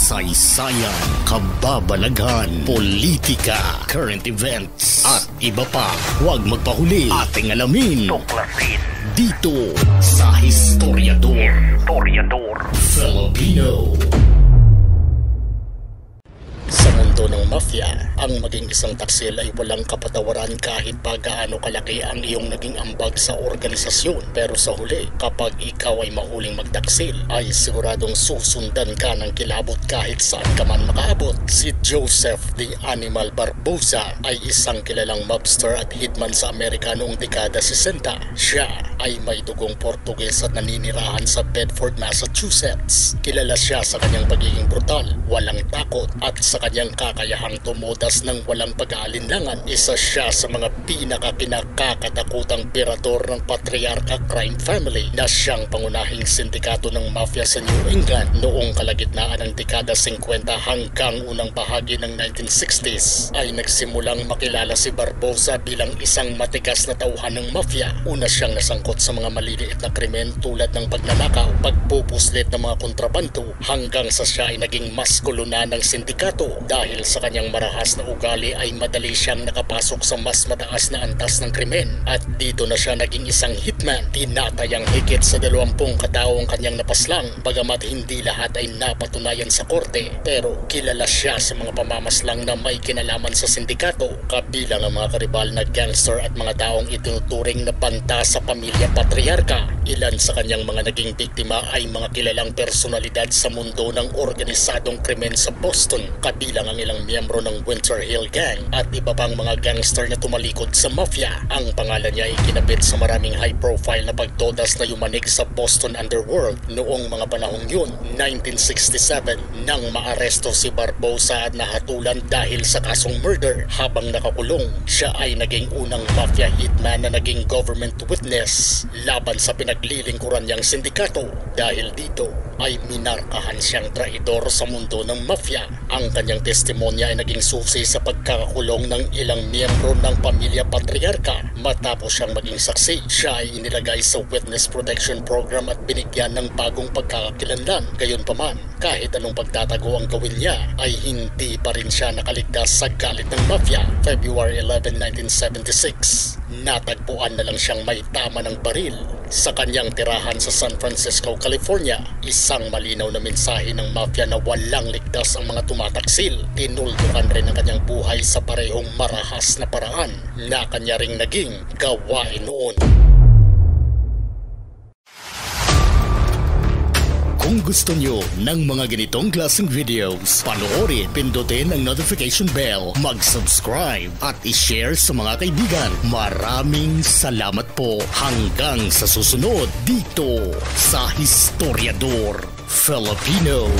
kasaysayan, kababalaghan, politika, current events, at iba pa. Huwag magpahuli, ating alamin, tuklasin dito sa Historiador Filipino. Sa mundo ng mafia, ang maging isang taksil ay walang kapatawaran kahit pa gaano kalaki ang iyong naging ambag sa organisasyon. Pero sa huli, kapag ikaw ay mahuling magtaksil, ay siguradong susundan ka ng kilabot kahit saan ka man makaabot. Si Joseph the Animal Barbosa ay isang kilalang mobster at hitman sa Amerika noong dekada 60. Siya ay may dugong Portuges at naninirahan sa Bedford, Massachusetts. Kilala siya sa kanyang pagiging brutal, walang takot, at sa kanyang kakayahang tumudas ng walang pag-aalinlangan. Isa siya sa mga pinakakinakakatakutang pirador ng Patriarca Crime Family na siyang pangunahing sindikato ng mafia sa New England noong kalagitnaan ng dekada 50 hanggang unang bahagi ng 1960s. Ay nagsimulang makilala si Barbosa bilang isang matigas na tauhan ng mafia. Una siyang nasangkot sa mga maliliit na krimen tulad ng pagnanakaw, pagpupuslit ng mga kontrabando, hanggang sa siya ay naging maskulo na ng sindikato. Dahil sa kanyang marahas na ugali ay madali siyang nakapasok sa mas mataas na antas ng krimen, at dito na siya naging isang hitman. Tinatayang higit sa 20 katao ang kanyang napaslang, bagamat hindi lahat ay napatunayan sa korte. Pero kilala siya sa mga pamamaslang na may kinalaman sa sindikato, kabilang ang mga karibal na gangster at mga taong itinuturing na banta sa pamilya Patriarca. Ilan sa kanyang mga naging biktima ay mga kilalang personalidad sa mundo ng organisadong krimen sa Boston, kabilang ang ilang miyembro ng Winter Hill Gang at iba pang mga gangster na tumalikod sa mafia. Ang pangalan niya ay kinabit sa maraming high-profile na pagtodas na yumanig sa Boston Underworld noong mga panahong yun. 1967 nang maaresto si Barbosa at nahatulan dahil sa kasong murder. Habang nakakulong, siya ay naging unang mafia hitman na naging government witness laban sa pinaglilingkuran niyang sindikato. Dahil dito ay minarkahan siyang traidor sa mundo ng mafia. Ang kanyang testimonya ay naging susi sa pagkakakulong ng ilang miyembro ng pamilya Patriarca. Matapos siyang maging saksi, siya ay inilagay sa Witness Protection Program at binigyan ng bagong pagkakakilanlan. Gayunpaman, kahit anong pagtatago ang gawin niya, ay hindi pa rin siya nakaligtas sa galit ng mafia. February 11, 1976, natagpuan na lang siyang may tama ng baril sa kanyang tirahan sa San Francisco, California. Isang malinaw na mensahe ng mafia na walang ligtas ang mga tumataksil. Tinuldukan rin ang kanyang buhay sa parehong marahas na paraan na kanya ring naging gawain noon. Kung gusto nyo ng mga ganitong klaseng videos, panoorin, pindutin ang notification bell, mag-subscribe at i-share sa mga kaibigan. Maraming salamat po. Hanggang sa susunod dito sa Historiador Filipino.